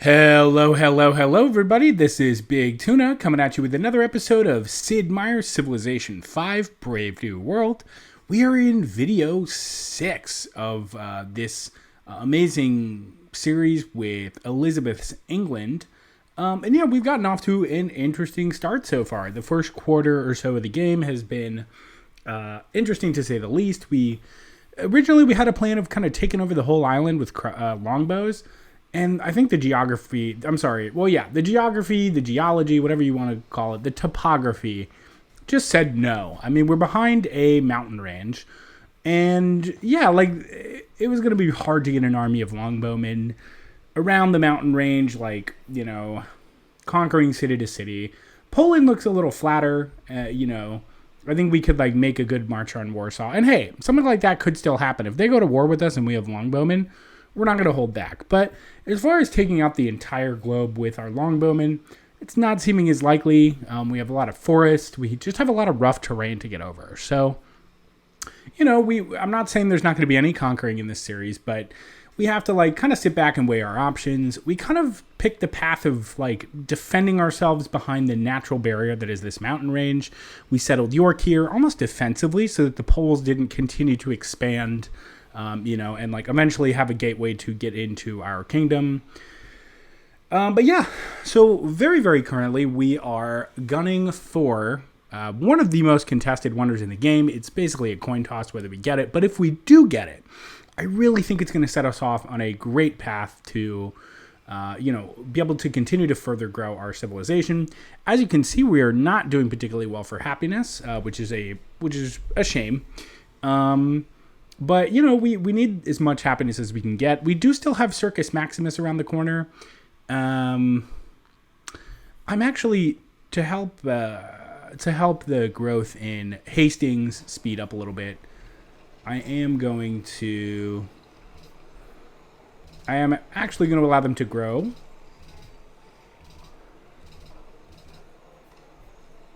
Hello, hello, hello, everybody. This is Big Tuna coming at you with another episode of Sid Meier's Civilization 5 Brave New World. We are in video 6 of this amazing series with Elizabeth's England. And yeah, we've gotten off to an interesting start so far. The first quarter or so of the game has been interesting to say the least. Originally we had a plan of kind of taking over the whole island with longbows. And I think the geography, the geography, the geology, whatever you want to call it, the topography just said no. I mean, we're behind a mountain range. And yeah, it was going to be hard to get an army of longbowmen around the mountain range, conquering city to city. Poland looks a little flatter, I think we could make a good march on Warsaw. And hey, something like that could still happen. If they go to war with us and we have longbowmen, we're not going to hold back. But as far as taking out the entire globe with our longbowmen, it's not seeming as likely. We have a lot of forest. We just have a lot of rough terrain to get over. So, I'm not saying there's not going to be any conquering in this series, but we have to kind of sit back and weigh our options. We kind of picked the path of defending ourselves behind the natural barrier that is this mountain range. We settled York here almost defensively so that the Poles didn't continue to expand and eventually have a gateway to get into our kingdom. But yeah, so very, very currently we are gunning for one of the most contested wonders in the game. It's basically a coin toss whether we get it. But if we do get it, I really think it's going to set us off on a great path to, be able to continue to further grow our civilization. As you can see, we are not doing particularly well for happiness, which is a shame. But, we need as much happiness as we can get. We do still have Circus Maximus around the corner. I'm actually, to help the growth in Hastings speed up a little bit, I am actually going to allow them to grow.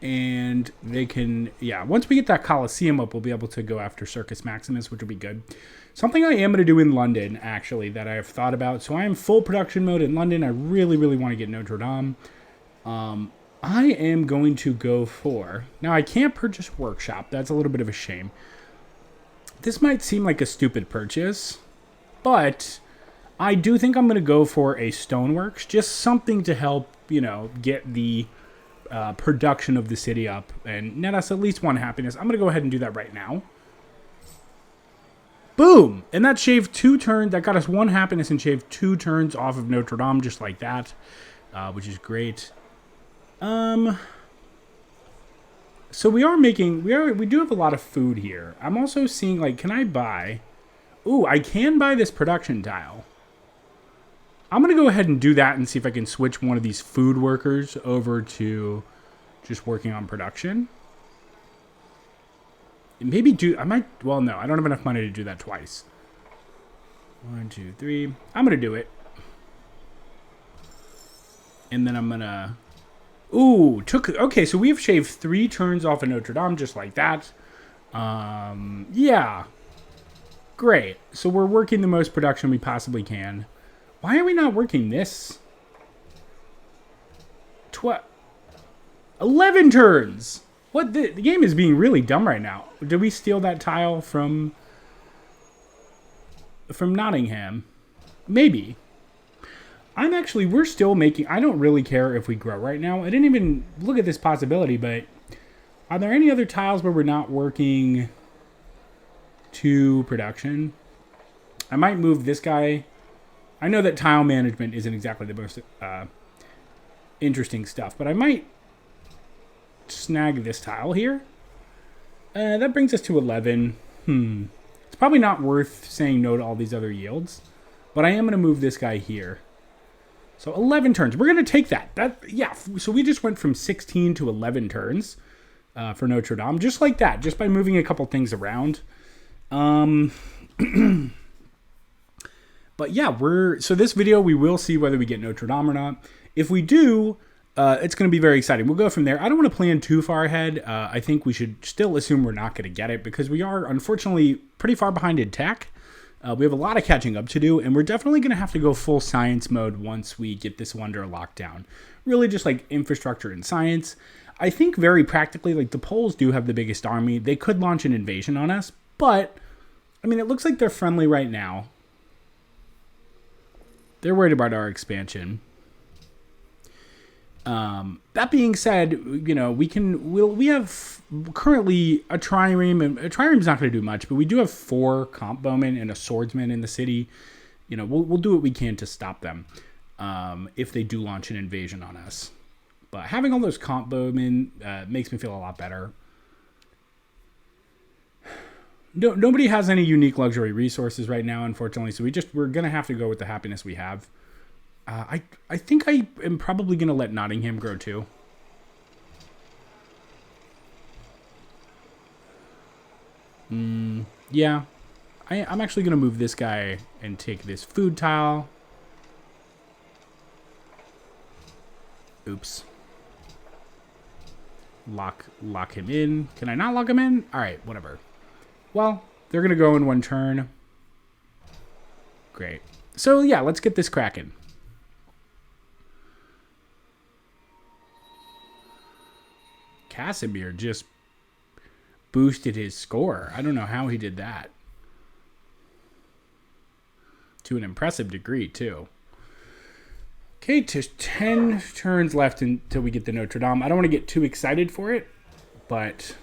And they can, once we get that Colosseum up, we'll be able to go after Circus Maximus, which will be good. Something I am going to do in London, actually, that I have thought about. So I am full production mode in London. I really, really want to get Notre Dame. I am going to go for... Now, I can't purchase Workshop. That's a little bit of a shame. This might seem like a stupid purchase, but I do think I'm going to go for a Stoneworks. Just something to help, get the... production of the city up and net us at least one happiness. I'm going to go ahead and do that right now. Boom! And that shaved 2 turns. That got us 1 happiness and shaved 2 turns off of Notre Dame just like that, which is great. So we do have a lot of food here. I'm also seeing, can I buy... Ooh, I can buy this production tile. I'm going to go ahead and do that and see if I can switch one of these food workers over to just working on production. And maybe no, I don't have enough money to do that twice. 1, 2, 3. I'm going to do it. And then I'm going to... Ooh, okay, so we've shaved 3 turns off of Notre Dame just like that. Yeah. Great. So we're working the most production we possibly can. Why are we not working this? 11 turns! What? The game is being really dumb right now. Did we steal that tile from Nottingham? Maybe. We're still making... I don't really care if we grow right now. I didn't even look at this possibility, but... Are there any other tiles where we're not working to production? I might move this guy... I know that tile management isn't exactly the most interesting stuff, but I might snag this tile here. That brings us to 11. It's probably not worth saying no to all these other yields, but I am going to move this guy here. So 11 turns. We're going to take that. So we just went from 16 to 11 turns for Notre Dame, just like that, just by moving a couple things around. But yeah, so this video, we will see whether we get Notre Dame or not. If we do, it's going to be very exciting. We'll go from there. I don't want to plan too far ahead. I think we should still assume we're not going to get it because we are, unfortunately, pretty far behind in tech. We have a lot of catching up to do, and we're definitely going to have to go full science mode once we get this wonder locked down. Really just like infrastructure and science. I think very practically, like the Poles do have the biggest army. They could launch an invasion on us, but I mean, it looks like they're friendly right now. They're worried about our expansion. That being said, you know, we have currently a trireme, and a trireme's not going to do much, but we do have 4 comp bowmen and a swordsman in the city. You know, we'll do what we can to stop them if they do launch an invasion on us. But having all those comp bowmen makes me feel a lot better. Nobody has any unique luxury resources right now, unfortunately, so we're going to have to go with the happiness we have. I think I am probably going to let Nottingham grow too. Yeah. I'm actually going to move this guy and take this food tile. Oops. Lock him in. Can I not lock him in? All right, whatever. Well, they're going to go in one turn. Great. So, yeah, let's get this cracking. Casimir just boosted his score. I don't know how he did that. To an impressive degree, too. Okay, 10 turns left until we get the Notre Dame. I don't want to get too excited for it, but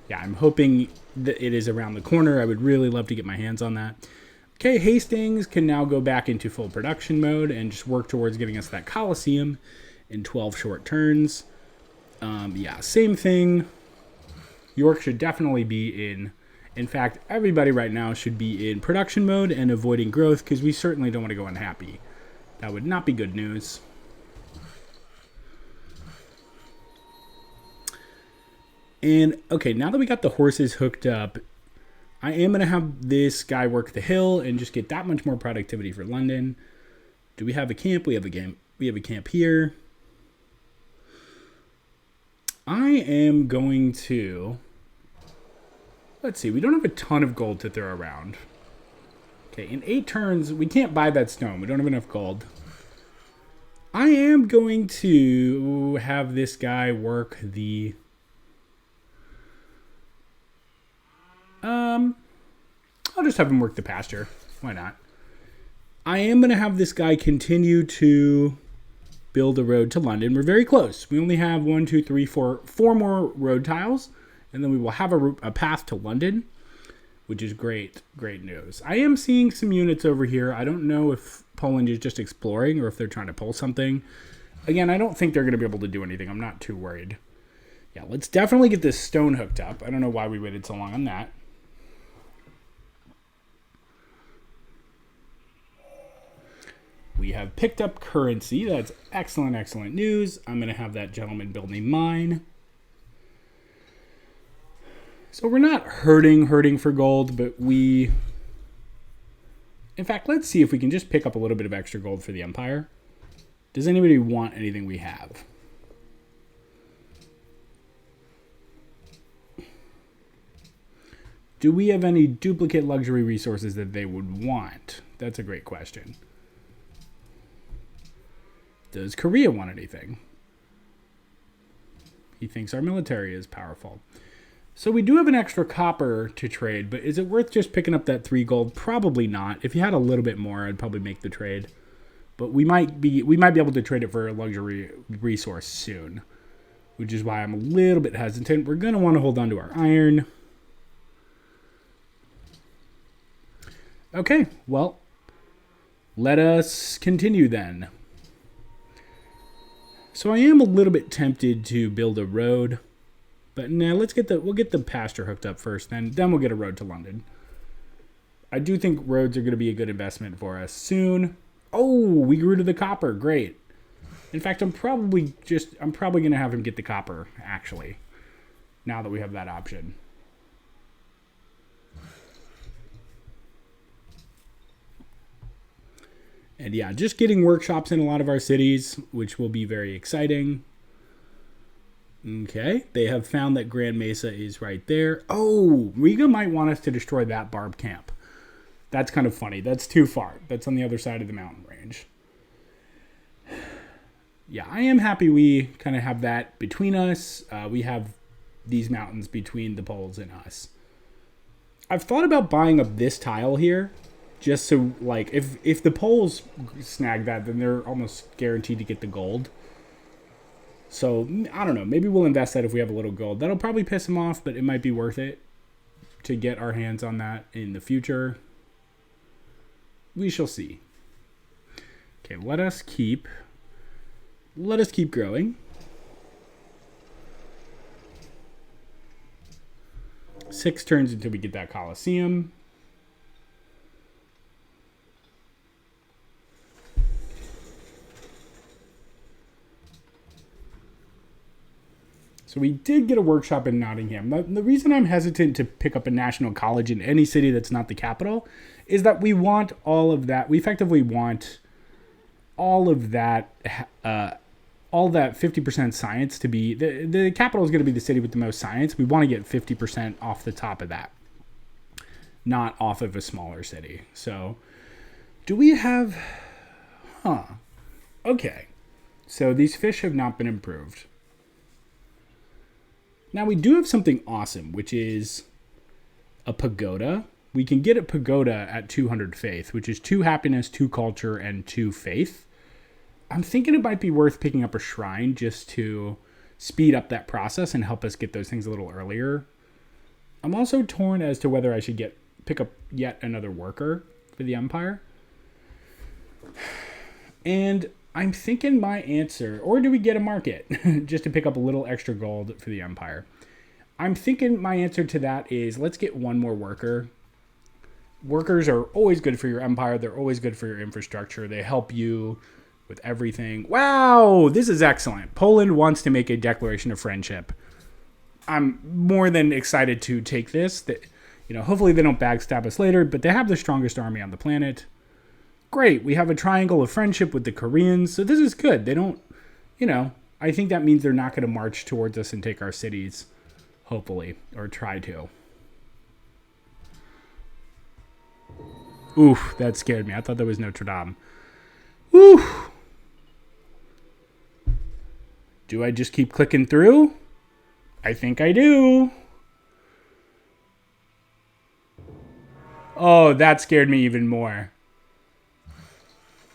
yeah, I'm hoping that it is around the corner. I would really love to get my hands on that. Okay, Hastings can now go back into full production mode and just work towards getting us that Colosseum in 12 short turns. Yeah, same thing. York should definitely be in fact, everybody right now should be in production mode and avoiding growth because we certainly don't want to go unhappy. That would not be good news. And, okay, now that we got the horses hooked up, I am going to have this guy work the hill and just get that much more productivity for London. Do we have a camp? We have a camp. We have a camp here. I am going to... Let's see. We don't have a ton of gold to throw around. Okay, in 8 turns, we can't buy that stone. We don't have enough gold. I am going to have this guy work the... I'll just have him work the pasture. Why not? I am going to have this guy continue to build a road to London. We're very close. We only have 4 more road tiles, and then we will have a path to London, which is great news. I am seeing some units over here. I don't know if Poland is just exploring or if they're trying to pull something. Again, I don't think they're going to be able to do anything. I'm not too worried. Yeah, let's definitely get this stone hooked up. I don't know why we waited so long on that. We have picked up currency. That's excellent news. I'm going to have that gentleman build a mine. So we're not hurting for gold, but we... In fact, let's see if we can just pick up a little bit of extra gold for the Empire. Does anybody want anything we have? Do we have any duplicate luxury resources that they would want? That's a great question. Does Korea want anything? He thinks our military is powerful. So we do have an extra copper to trade, but is it worth just picking up that 3 gold? Probably not. If you had a little bit more, I'd probably make the trade. But we might be able to trade it for a luxury resource soon, which is why I'm a little bit hesitant. We're going to want to hold on to our iron. Okay, well, let us continue then. So I am a little bit tempted to build a road, but now we'll get the pasture hooked up first, then we'll get a road to London. I do think roads are going to be a good investment for us soon. Oh, we grew to the copper. Great. In fact, I'm probably going to have him get the copper, actually, now that we have that option. And yeah, just getting workshops in a lot of our cities, which will be very exciting. Okay, they have found that Grand Mesa is right there. Oh, Riga might want us to destroy that barb camp. That's kind of funny. That's too far. That's on the other side of the mountain range. Yeah, I am happy we kind of have that between us. We have these mountains between the poles and us. I've thought about buying up this tile here, just so, like, if the poles snag that, then they're almost guaranteed to get the gold. So, I don't know. Maybe we'll invest that if we have a little gold. That'll probably piss them off, but it might be worth it to get our hands on that in the future. We shall see. Okay, let us keep growing. 6 turns until we get that Colosseum. So we did get a workshop in Nottingham. The reason I'm hesitant to pick up a national college in any city that's not the capital is that we want all of that. We effectively want all of that, all that 50% science to be, the capital is going to be the city with the most science. We want to get 50% off the top of that, not off of a smaller city. So do we have, okay. So these fish have not been improved. Now we do have something awesome, which is a pagoda. We can get a pagoda at 200 faith, which is 2 happiness, 2 culture, and 2 faith. I'm thinking it might be worth picking up a shrine just to speed up that process and help us get those things a little earlier. I'm also torn as to whether I should pick up yet another worker for the Empire. And I'm thinking my answer, or do we get a market just to pick up a little extra gold for the Empire? I'm thinking my answer to that is let's get one more worker. Workers are always good for your Empire. They're always good for your infrastructure. They help you with everything. Wow, this is excellent. Poland wants to make a declaration of friendship. I'm more than excited to take this. Hopefully they don't backstab us later, but they have the strongest army on the planet. Great, we have a triangle of friendship with the Koreans, so this is good. They don't, I think that means they're not going to march towards us and take our cities, hopefully, or try to. Oof, that scared me. I thought that was Notre Dame. Oof. Do I just keep clicking through? I think I do. Oh, that scared me even more.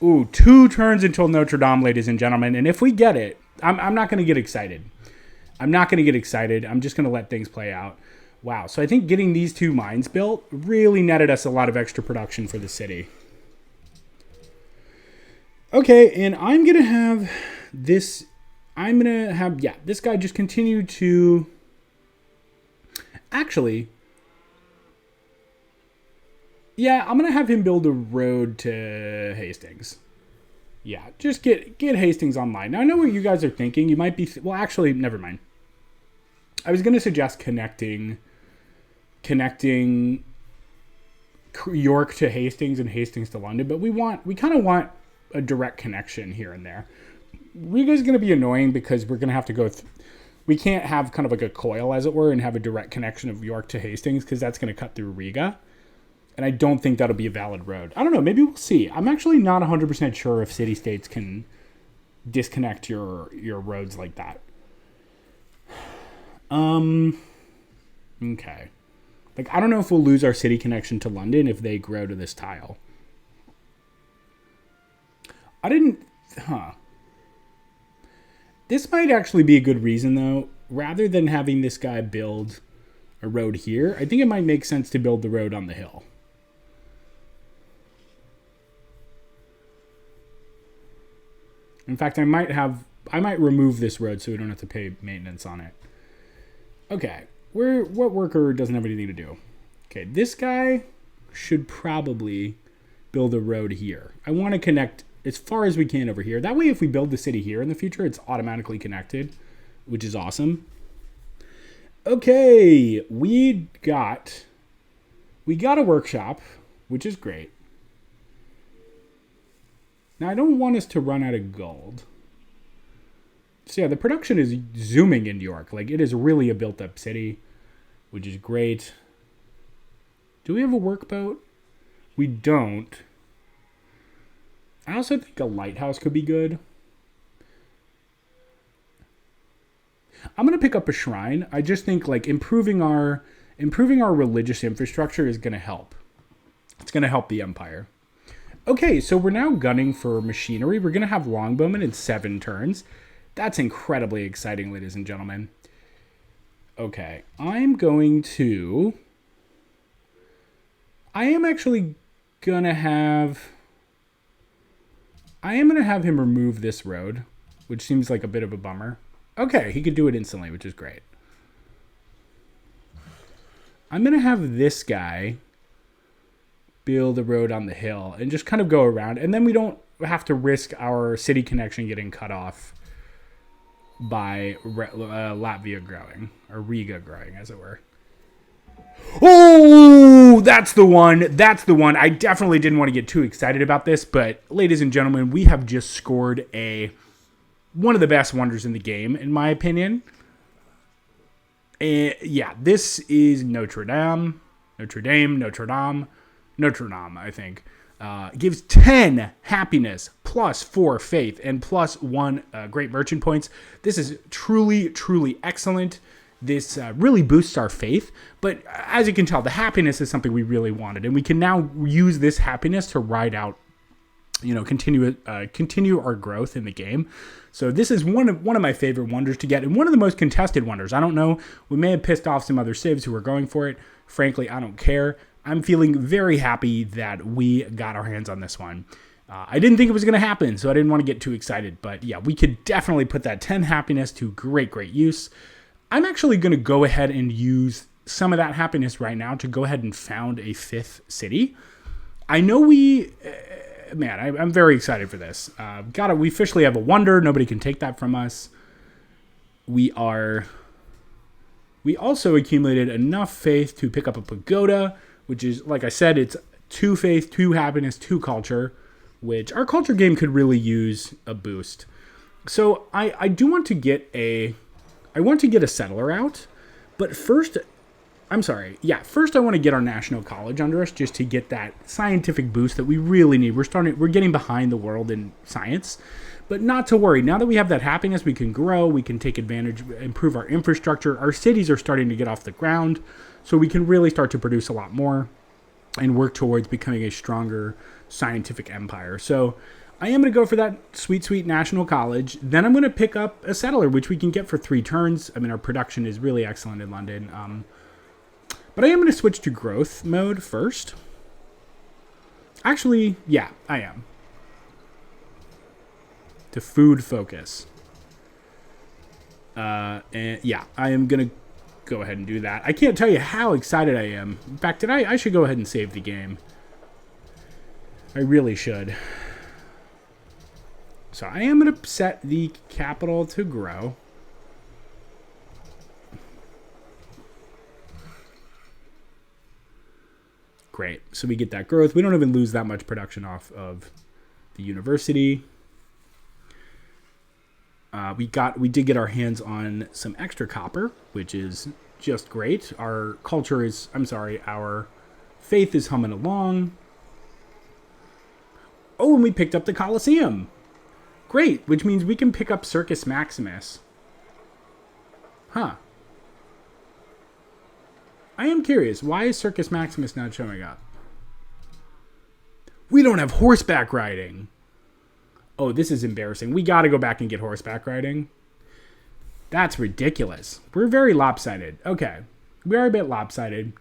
Ooh, 2 turns until Notre Dame, ladies and gentlemen. And if we get it, I'm not going to get excited. I'm just going to let things play out. Wow. So I think getting these 2 mines built really netted us a lot of extra production for the city. Okay, and I'm going to have this. This guy just continue to. Actually. Yeah, I'm going to have him build a road to Hastings. Yeah, just get Hastings online. Now, I know what you guys are thinking. You might be... well, actually, never mind. I was going to suggest connecting York to Hastings and Hastings to London, but we kind of want a direct connection here and there. Riga is going to be annoying because we're going to have to go... we can't have kind of like a coil, as it were, and have a direct connection of York to Hastings because that's going to cut through Riga. And I don't think that'll be a valid road. I don't know. Maybe we'll see. I'm actually not 100% sure if city-states can disconnect your roads like that. Okay. I don't know if we'll lose our city connection to London if they grow to this tile. This might actually be a good reason, though. Rather than having this guy build a road here, I think it might make sense to build the road on the hill. In fact, I might remove this road so we don't have to pay maintenance on it. Okay, what worker doesn't have anything to do? Okay, this guy should probably build a road here. I want to connect as far as we can over here. That way, if we build the city here in the future, it's automatically connected, which is awesome. Okay, we got a workshop, which is great. Now, I don't want us to run out of gold. So, yeah, the production is zooming in New York. It is really a built-up city, which is great. Do we have a workboat? We don't. I also think a lighthouse could be good. I'm going to pick up a shrine. I just think like improving our religious infrastructure is going to help. It's going to help the empire. Okay, so we're now gunning for machinery. We're going to have longbowmen in 7 turns. That's incredibly exciting, ladies and gentlemen. Okay, I am actually going to have him remove this road, which seems like a bit of a bummer. Okay, he could do it instantly, which is great. I'm going to have this guy build a road on the hill and just kind of go around. And then we don't have to risk our city connection getting cut off by Latvia growing, or Riga growing, as it were. Oh, that's the one. That's the one. I definitely didn't want to get too excited about this, but ladies and gentlemen, we have just scored one of the best wonders in the game, in my opinion. Yeah, this is Notre Dame, I think. Gives 10 happiness, plus 4 faith, and plus 1 great merchant points. This is truly, truly excellent. This really boosts our faith, but as you can tell, the happiness is something we really wanted, and we can now use this happiness to ride out, continue our growth in the game. So this is one of my favorite wonders to get, and one of the most contested wonders. I don't know, we may have pissed off some other civs who are going for it. Frankly, I don't care. I'm feeling very happy that we got our hands on this one. I didn't think it was going to happen, so I didn't want to get too excited, but yeah, we could definitely put that 10 happiness to great use. I'm actually going to go ahead and use some of that happiness right now to go ahead and found a 5th city. I know I'm very excited for this. We officially have a wonder. Nobody can take that from us. We also accumulated enough faith to pick up a pagoda, which is, like I said, it's 2 faith, 2 happiness, 2 culture, which our culture game could really use a boost. So I do want to get a settler out, but first I want to get our national college under us just to get that scientific boost that we really need. We're getting behind the world in science, but not to worry. Now that we have that happiness, we can grow, we can take advantage, improve our infrastructure. Our cities are starting to get off the ground, so we can really start to produce a lot more and work towards becoming a stronger scientific empire. So I am going to go for that sweet national college. Then I'm going to pick up a settler, which we can get for 3 turns. I mean, our production is really excellent in London. But I am going to switch to growth mode first. Actually, yeah, I am. To food focus. And yeah, I am going to go ahead and do that. I can't tell you how excited I am. In fact, I should go ahead and save the game. I really should. So I am going to set the capital to grow. Great. So we get that growth. We don't even lose that much production off of the university. We did get our hands on some extra copper, which is just great. Our faith is humming along. Oh, and we picked up the Colosseum. Great, which means we can pick up Circus Maximus. Huh. I am curious, why is Circus Maximus not showing up? We don't have horseback riding. Oh, this is embarrassing. We got to go back and get horseback riding. That's ridiculous. We're very lopsided. Okay. We are a bit lopsided.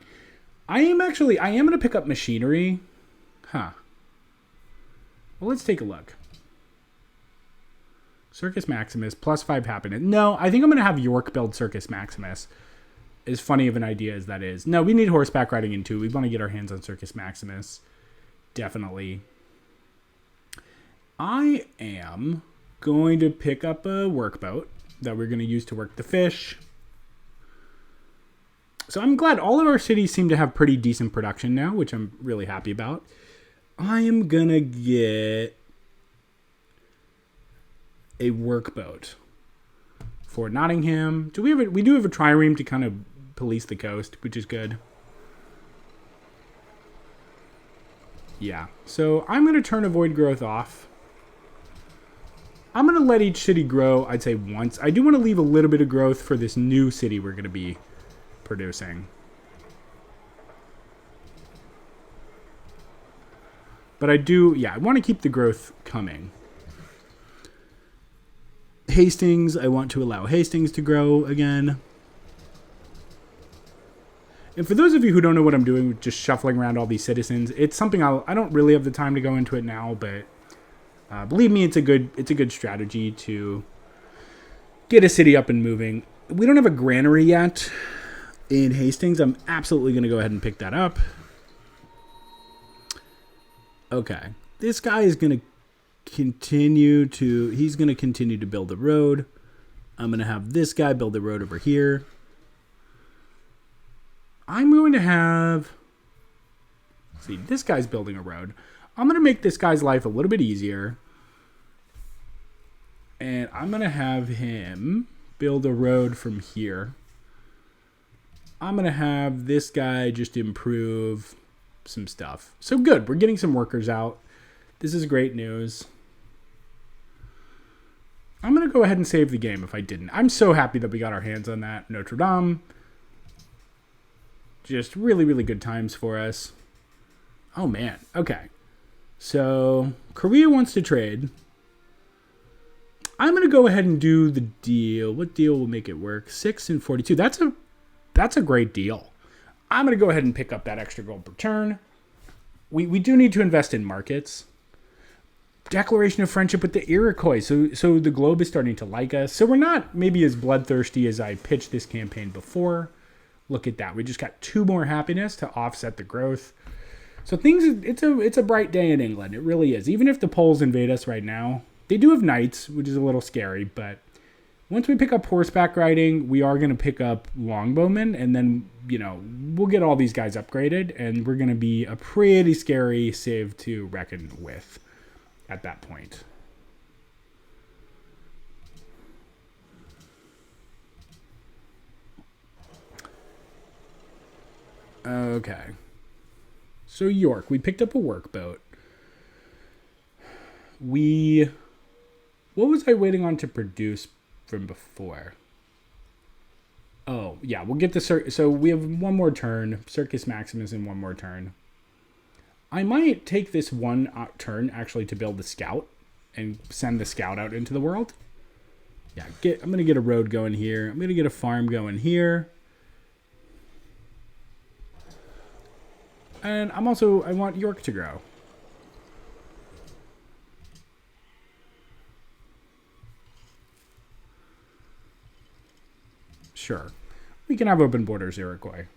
I am going to pick up machinery. Huh. Well, let's take a look. Circus Maximus, plus 5 happiness. No, I think I'm going to have York build Circus Maximus. As funny of an idea as that is. No, we need horseback riding in 2. We want to get our hands on Circus Maximus. Definitely. I am going to pick up a workboat that we're going to use to work the fish. So I'm glad all of our cities seem to have pretty decent production now, which I'm really happy about. I am going to get a workboat for Nottingham. We do have a trireme to kind of police the coast, which is good. Yeah. So I'm going to turn avoid growth off. I'm going to let each city grow, I'd say once. I do want to leave a little bit of growth for this new city we're going to be producing. But I do, yeah, I want to keep the growth coming. Hastings, I want to allow Hastings to grow again. And for those of you who don't know what I'm doing, just shuffling around all these citizens, it's something I don't really have the time to go into it now, but believe me, it's a good strategy to get a city up and moving. We don't have a granary yet in Hastings. I'm absolutely going to go ahead and pick that up. Okay, this guy is going to continue to build a road. I'm going to have this guy build a road over here. I'm going to have, see, this guy's building a road. I'm going to make this guy's life a little bit easier. And I'm going to have him build a road from here. I'm going to have this guy just improve some stuff. So good, we're getting some workers out. This is great news. I'm going to go ahead and save the game if I didn't. I'm so happy that we got our hands on that. Notre Dame. Just really, really good times for us. Oh, man. Okay. So, Korea wants to trade. I'm going to go ahead and do the deal. What deal will make it work? 6 and 42. That's a great deal. I'm going to go ahead and pick up that extra gold per turn. We do need to invest in markets. Declaration of friendship with the Iroquois. So the globe is starting to like us. So we're not maybe as bloodthirsty as I pitched this campaign before. Look at that. We just got 2 more happiness to offset the growth. So it's a bright day in England. It really is. Even if the Poles invade us right now, they do have knights, which is a little scary. But once we pick up horseback riding, we are going to pick up longbowmen. And then, we'll get all these guys upgraded. And we're going to be a pretty scary civ to reckon with at that point. Okay. So York, we picked up a workboat. What was I waiting on to produce from before? Oh, yeah, we'll get the so we have one more turn, Circus Maximus in one more turn. I might take this one turn actually to build the scout and send the scout out into the world. Yeah, I'm going to get a road going here. I'm going to get a farm going here. And I want York to grow. Sure. We can have open borders, Iroquois.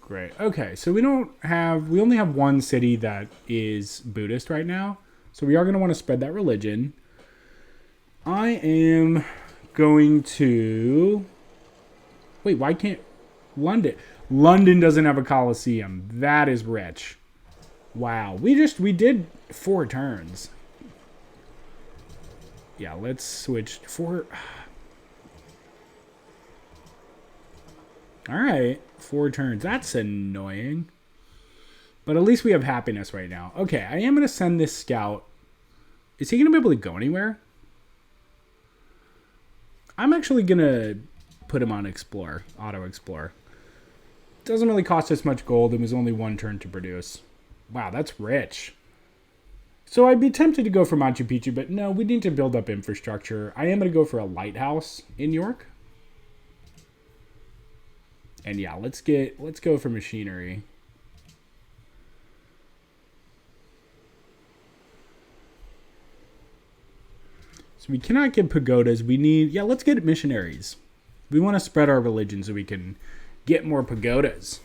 Great. Okay, so we only have one city that is Buddhist right now. So we are going to want to spread that religion. I am going to... Wait, why can't London? London doesn't have a Colosseum. That is rich. Wow. We did 4 turns. Yeah, let's switch 4. All right, 4 turns. That's annoying. But at least we have happiness right now. Okay, I am going to send this scout. Is he going to be able to go anywhere? I'm actually going to put him on Explore, Auto Explore. Doesn't really cost us much gold. It was only 1 turn to produce. Wow, that's rich. So I'd be tempted to go for Machu Picchu, but no, we need to build up infrastructure. I am going to go for a lighthouse in York. And yeah, let's go for machinery. So we cannot get pagodas. Let's get missionaries. We want to spread our religion so we can get more pagodas.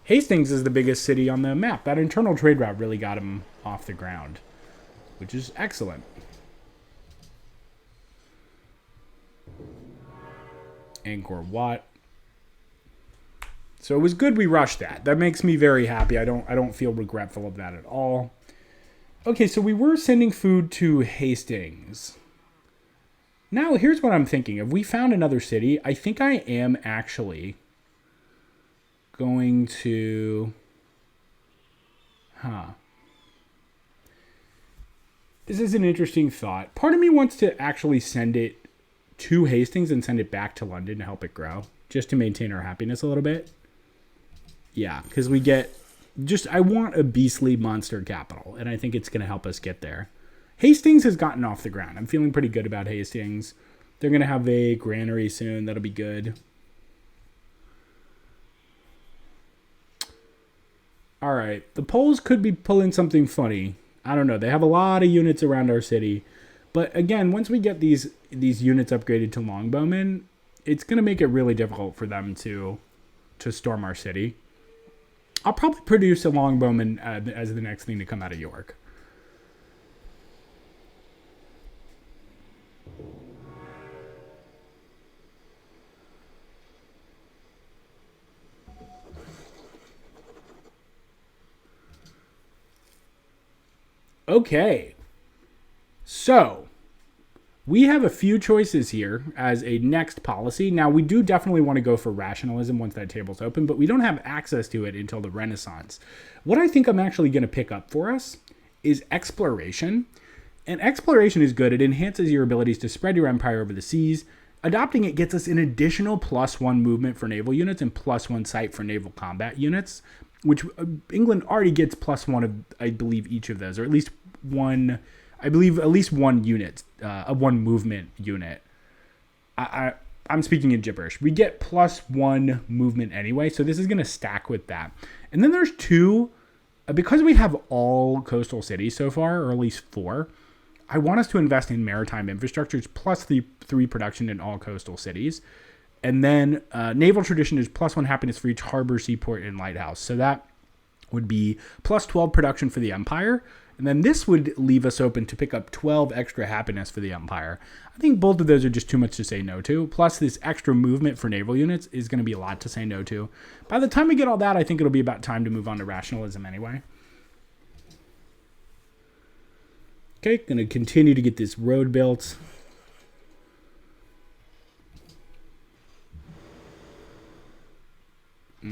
Hastings is the biggest city on the map. That internal trade route really got him off the ground, which is excellent. Angkor Wat. So it was good we rushed that. That makes me very happy. I don't feel regretful of that at all. Okay, so we were sending food to Hastings. Now, here's what I'm thinking. If we found another city, I think I am actually going to... This is an interesting thought. Part of me wants to actually send it to Hastings and send it back to London to help it grow, just to maintain our happiness a little bit. Yeah, because we get I want a beastly monster capital, and I think it's going to help us get there. Hastings has gotten off the ground. I'm feeling pretty good about Hastings. They're going to have a granary soon. That'll be good. All right. The Poles could be pulling something funny. I don't know. They have a lot of units around our city. But again, once we get these units upgraded to longbowmen, it's going to make it really difficult for them to storm our city. I'll probably produce a longbowman as the next thing to come out of York. Okay. So, we have a few choices here as a next policy. Now, we do definitely want to go for rationalism once that table's open, but we don't have access to it until the Renaissance. What I think I'm actually going to pick up for us is exploration. And exploration is good. It enhances your abilities to spread your empire over the seas. Adopting it gets us an additional +1 movement for naval units and +1 sight for naval combat units, which England already gets +1 of, I believe, each of those, or at least one... I believe at least one unit, one movement unit. I'm speaking in gibberish. We get +1 movement anyway, so this is going to stack with that. And then there's 2, because we have all coastal cities so far, or at least 4, I want us to invest in maritime infrastructures plus the 3 production in all coastal cities. And then naval tradition is +1 happiness for each harbor, seaport, and lighthouse. So that would be +12 production for the empire. And then this would leave us open to pick up 12 extra happiness for the empire. I think both of those are just too much to say no to. Plus, this extra movement for naval units is going to be a lot to say no to. By the time we get all that, I think it'll be about time to move on to rationalism anyway. Okay, going to continue to get this road built.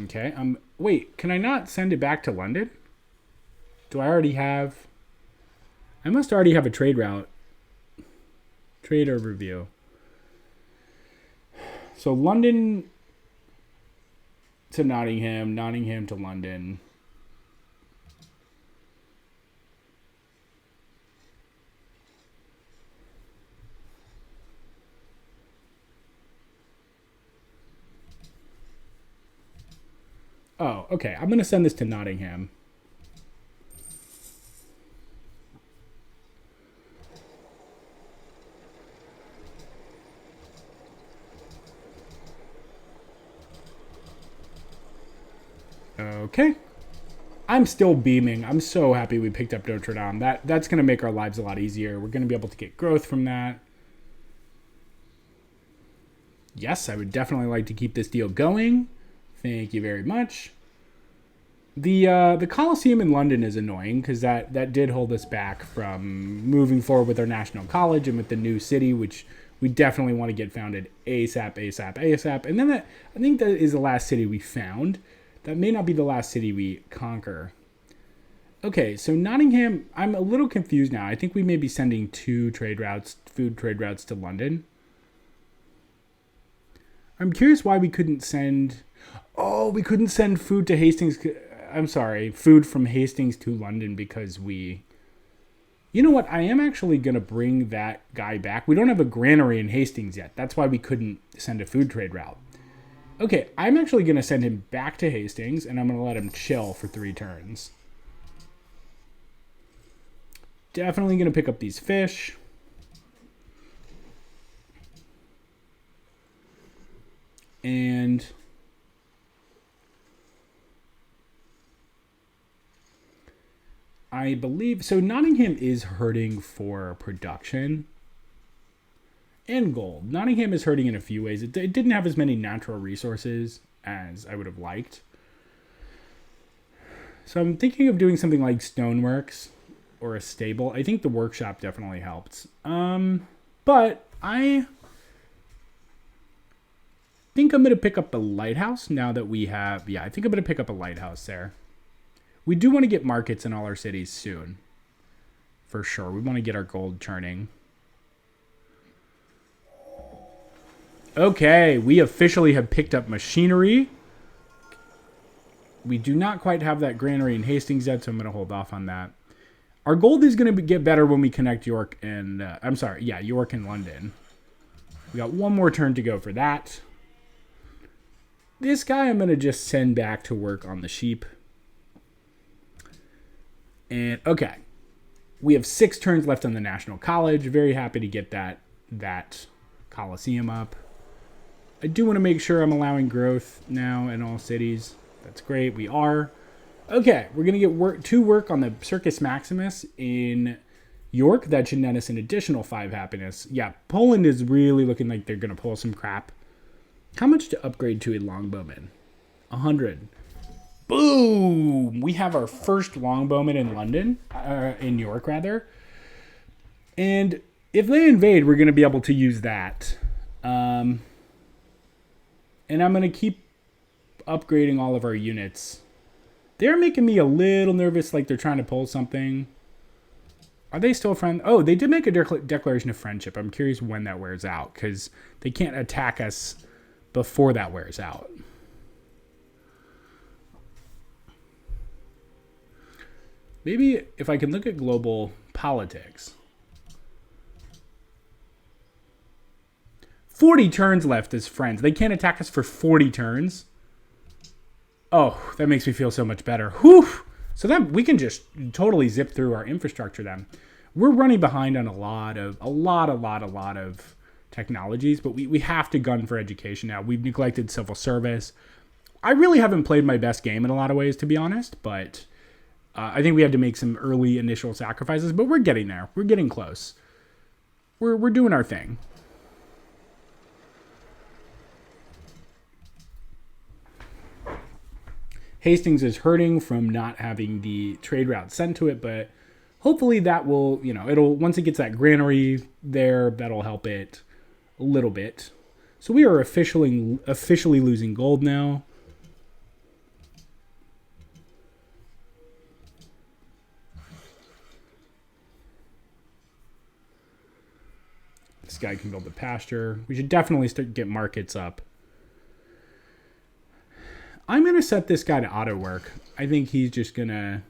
Okay, wait, can I not send it back to London? Do I already have... I must already have a trade route. Trade overview. So London to Nottingham, Nottingham to London. Oh, okay. I'm going to send this to Nottingham. Okay. I'm still beaming. I'm so happy we picked up Notre Dame. That's going to make our lives a lot easier. We're going to be able to get growth from that. Yes, I would definitely like to keep this deal going. Thank you very much. The Coliseum in London is annoying because that did hold us back from moving forward with our National College and with the new city, which we definitely want to get founded ASAP, ASAP, ASAP. And then I think that is the last city we found. That may not be the last city we conquer. Okay, so Nottingham, I'm a little confused now. I think we may be sending 2 trade routes, food trade routes to London. I'm curious why we couldn't send... Oh, we couldn't send food to Hastings. I'm sorry, food from Hastings to London because we... You know what? I am actually going to bring that guy back. We don't have a granary in Hastings yet. That's why we couldn't send a food trade route. Okay, I'm actually going to send him back to Hastings, and I'm going to let him chill for 3 turns. Definitely going to pick up these fish. And... I believe... So Nottingham is hurting for production. And gold. Nottingham is hurting in a few ways. It didn't have as many natural resources as I would have liked. So I'm thinking of doing something like stoneworks or a stable. I think the workshop definitely helped. But think I'm going to pick up a lighthouse now that we have... Yeah, I think I'm going to pick up a lighthouse there. We do want to get markets in all our cities soon. For sure. We want to get our gold churning. Okay, we officially have picked up machinery. We do not quite have that granary in Hastings yet, so I'm going to hold off on that. Our gold is going to get better when we connect York and... York and London. We got one more turn to go for that. This guy I'm going to just send back to work on the sheep. And, okay. We have 6 turns left on the National College. Very happy to get that Coliseum up. I do want to make sure I'm allowing growth now in all cities. That's great. We are. Okay, we're going to get work on the Circus Maximus in York. That should net us an additional 5 happiness. Yeah, Poland is really looking like they're going to pull some crap. How much to upgrade to a longbowman? 100. Boom! We have our first longbowman in London. In York, rather. And if they invade, we're going to be able to use that. And I'm going to keep upgrading all of our units. They're making me a little nervous, like they're trying to pull something. Are they still friends? Oh, they did make a declaration of friendship. I'm curious when that wears out, because they can't attack us before that wears out. Maybe if I can look at global politics. 40 turns left as friends. They can't attack us for 40 turns. Oh, that makes me feel so much better. Whew. So then we can just totally zip through our infrastructure then. We're running behind on a lot of technologies, but we have to gun for education now. We've neglected civil service. I really haven't played my best game in a lot of ways, to be honest, but I think we had to make some early initial sacrifices, but we're getting there. We're getting close. We're doing our thing. Hastings is hurting from not having the trade route sent to it, but hopefully that will, it'll, once it gets that granary there, that'll help it a little bit. So we are officially losing gold now. This guy can build the pasture. We should definitely get markets up. I'm going to set this guy to auto work. I think he's just going to